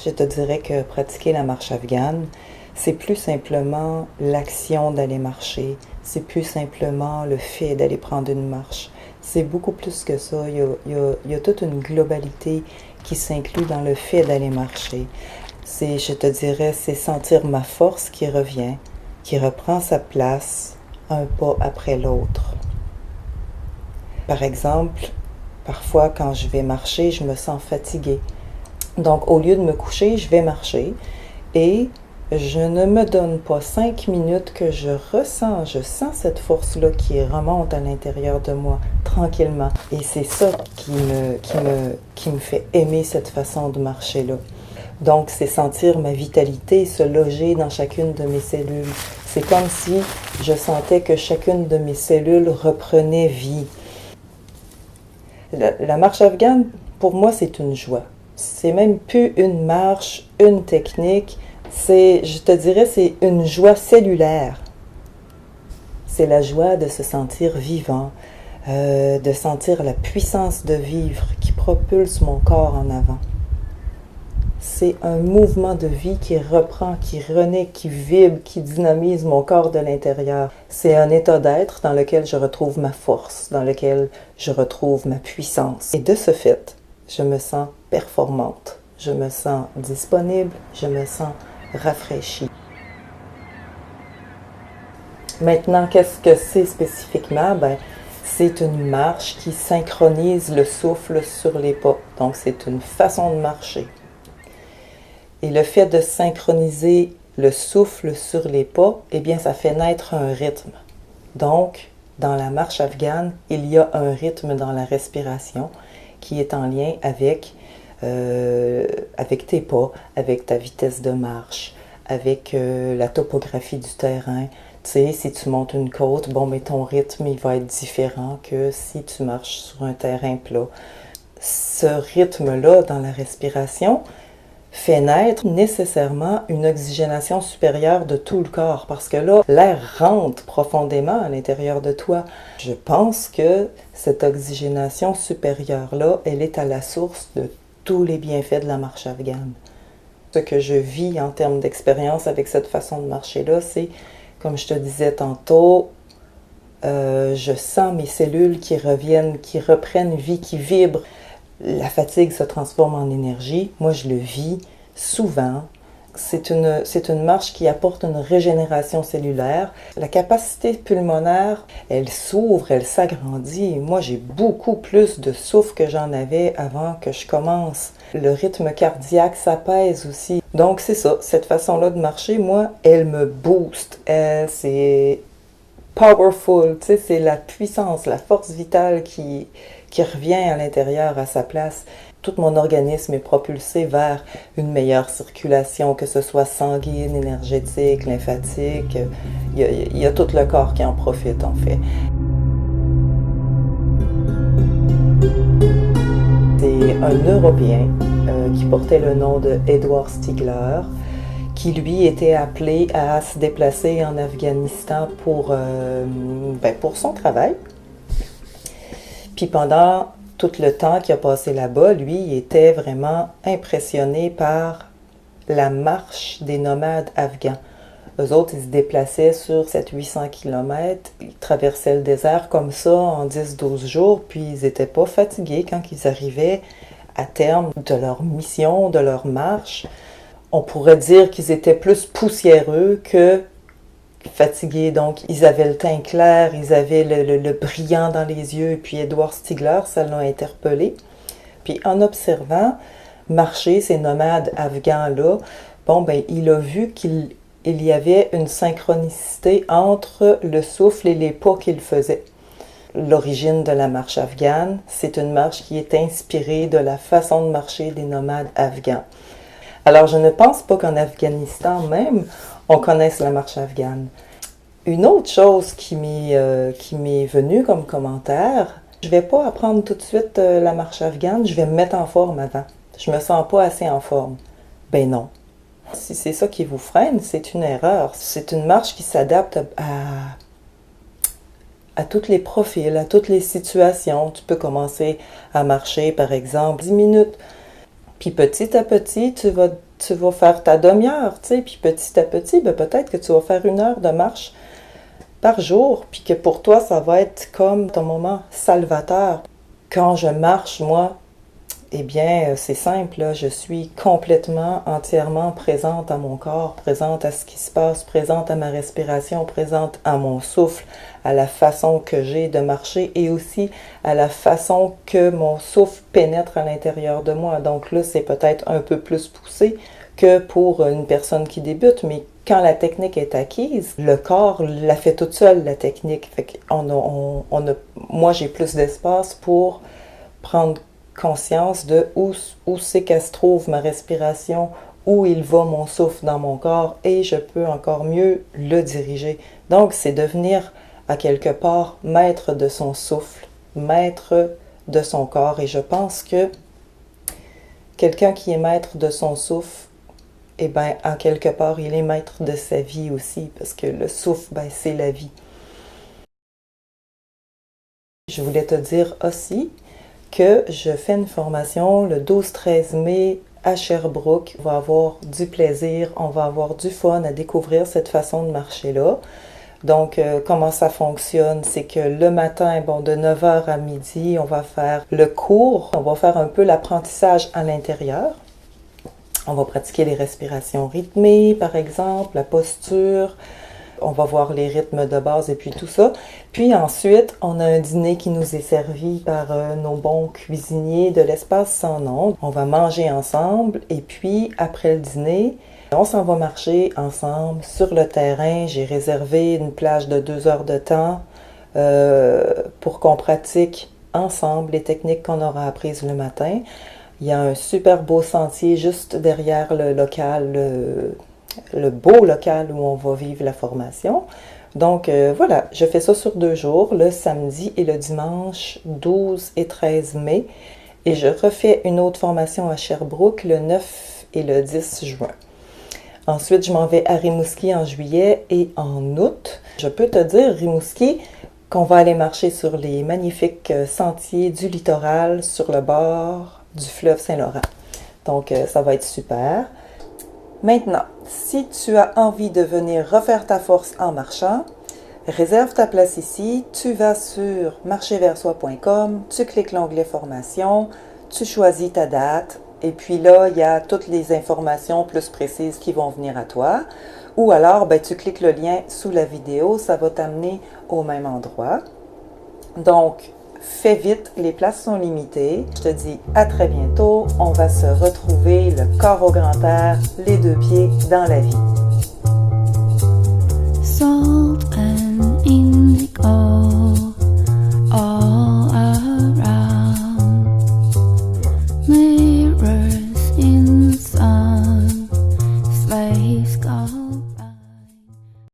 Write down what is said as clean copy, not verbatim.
Je te dirais que pratiquer la marche afghane, c'est plus simplement l'action d'aller marcher, c'est plus simplement le fait d'aller prendre une marche. C'est beaucoup plus que ça. Il y a toute une globalité qui s'inclut dans le fait d'aller marcher. Je te dirais, c'est sentir ma force qui revient, qui reprend sa place un pas après l'autre. Par exemple, parfois quand je vais marcher, je me sens fatiguée. Donc au lieu de me coucher, je vais marcher et je ne me donne pas 5 minutes que je sens cette force-là qui remonte à l'intérieur de moi, tranquillement. Et c'est ça qui me fait aimer cette façon de marcher-là. Donc, c'est sentir ma vitalité se loger dans chacune de mes cellules. C'est comme si je sentais que chacune de mes cellules reprenait vie. La marche afghane, pour moi, c'est une joie. C'est même plus une marche, une technique. Je te dirais, c'est une joie cellulaire. C'est la joie de se sentir vivant, de sentir la puissance de vivre qui propulse mon corps en avant. C'est un mouvement de vie qui reprend, qui renaît, qui vibre, qui dynamise mon corps de l'intérieur. C'est un état d'être dans lequel je retrouve ma force, dans lequel je retrouve ma puissance. Et de ce fait, je me sens performante, je me sens disponible, je me sens rafraîchie. Maintenant, qu'est-ce que c'est spécifiquement? C'est une marche qui synchronise le souffle sur les pas. Donc, c'est une façon de marcher. Et le fait de synchroniser le souffle sur les pas, eh bien, ça fait naître un rythme. Donc, dans la marche afghane, il y a un rythme dans la respiration qui est en lien avec tes pas, avec ta vitesse de marche, avec la topographie du terrain. Tu sais, si tu montes une côte, mais ton rythme, il va être différent que si tu marches sur un terrain plat. Ce rythme-là dans la respiration fait naître nécessairement une oxygénation supérieure de tout le corps parce que là, l'air rentre profondément à l'intérieur de toi. Je pense que cette oxygénation supérieure-là, elle est à la source de tous les bienfaits de la marche afghane. Ce que je vis en termes d'expérience avec cette façon de marcher-là, c'est, comme je te disais tantôt, je sens mes cellules qui reviennent, qui reprennent vie, qui vibrent. La fatigue se transforme en énergie. Moi, je le vis souvent. C'est une marche qui apporte une régénération cellulaire. La capacité pulmonaire, elle s'ouvre, elle s'agrandit. Moi, j'ai beaucoup plus de souffle que j'en avais avant que je commence. Le rythme cardiaque s'apaise aussi. Donc, c'est ça. Cette façon-là de marcher, moi, elle me booste. C'est powerful, tu sais, c'est la puissance, la force vitale qui revient à l'intérieur à sa place. Tout mon organisme est propulsé vers une meilleure circulation, que ce soit sanguine, énergétique, lymphatique. Il y a tout le corps qui en profite, en fait. C'est un Européen qui portait le nom de Edward Stigler, qui lui était appelé à se déplacer en Afghanistan pour son travail. Puis pendant tout le temps qu'il a passé là-bas, lui, il était vraiment impressionné par la marche des nomades afghans. Eux autres, ils se déplaçaient sur 700-800 km, ils traversaient le désert comme ça en 10-12 jours, puis ils n'étaient pas fatigués quand ils arrivaient à terme de leur mission, de leur marche. On pourrait dire qu'ils étaient plus poussiéreux que fatigués. Donc, ils avaient le teint clair, ils avaient le brillant dans les yeux. Et puis, Edward Stigler, ça l'a interpellé. Puis, en observant marcher ces nomades afghans-là, il a vu qu'il y avait une synchronicité entre le souffle et les pas qu'ils faisaient. L'origine de la marche afghane, c'est une marche qui est inspirée de la façon de marcher des nomades afghans. Alors, je ne pense pas qu'en Afghanistan même, on connaisse la marche afghane. Une autre chose qui m'est venue comme commentaire, je ne vais pas apprendre tout de suite la marche afghane, je vais me mettre en forme avant. Je me sens pas assez en forme. Ben non. Si c'est ça qui vous freine, c'est une erreur. C'est une marche qui s'adapte à tous les profils, à toutes les situations. Tu peux commencer à marcher, par exemple, 10 minutes. Puis petit à petit, tu vas tu vas faire ta demi-heure, tu sais, puis petit à petit, ben, peut-être que tu vas faire 1 heure de marche par jour, puis que pour toi, ça va être comme ton moment salvateur. Quand je marche, moi, eh bien, c'est simple, là, je suis complètement, entièrement présente à mon corps, présente à ce qui se passe, présente à ma respiration, présente à mon souffle, à la façon que j'ai de marcher et aussi à la façon que mon souffle pénètre à l'intérieur de moi. Donc là, c'est peut-être un peu plus poussé que pour une personne qui débute, mais quand la technique est acquise, le corps la fait toute seule, la technique. Fait moi, j'ai plus d'espace pour prendre conscience de où c'est qu'elle se trouve ma respiration, où il va mon souffle dans mon corps et je peux encore mieux le diriger. Donc, c'est devenir à quelque part maître de son souffle, maître de son corps. Et je pense que quelqu'un qui est maître de son souffle, eh bien, en quelque part, il est maître de sa vie aussi, parce que le souffle, ben, c'est la vie. Je voulais te dire aussi que je fais une formation le 12-13 mai à Sherbrooke. On va avoir du plaisir, on va avoir du fun à découvrir cette façon de marcher-là. Donc, comment ça fonctionne? C'est que le matin, bon, de 9h à midi, on va faire le cours. On va faire un peu l'apprentissage à l'intérieur. On va pratiquer les respirations rythmées, par exemple, la posture. On va voir les rythmes de base et puis tout ça. Puis ensuite, on a un dîner qui nous est servi par nos bons cuisiniers de l'espace sans nom. On va manger ensemble et puis après le dîner, on s'en va marcher ensemble sur le terrain. J'ai réservé une plage de 2 heures de temps pour qu'on pratique ensemble les techniques qu'on aura apprises le matin. Il y a un super beau sentier juste derrière le local, le beau local où on va vivre la formation. Donc voilà, je fais ça sur 2 jours, le samedi et le dimanche 12 et 13 mai. Et je refais une autre formation à Sherbrooke le 9 et le 10 juin. Ensuite, je m'en vais à Rimouski en juillet et en août. Je peux te dire, Rimouski, qu'on va aller marcher sur les magnifiques sentiers du littoral sur le bord du fleuve Saint-Laurent. Donc, ça va être super. Maintenant, si tu as envie de venir refaire ta force en marchant, réserve ta place ici. Tu vas sur marcherversoi.com, tu cliques l'onglet formation, tu choisis ta date et puis là, il y a toutes les informations plus précises qui vont venir à toi. Ou alors, ben, tu cliques le lien sous la vidéo, ça va t'amener au même endroit. Donc, fais vite, les places sont limitées. Je te dis à très bientôt. On va se retrouver le corps au grand air, les 2 pieds dans la vie.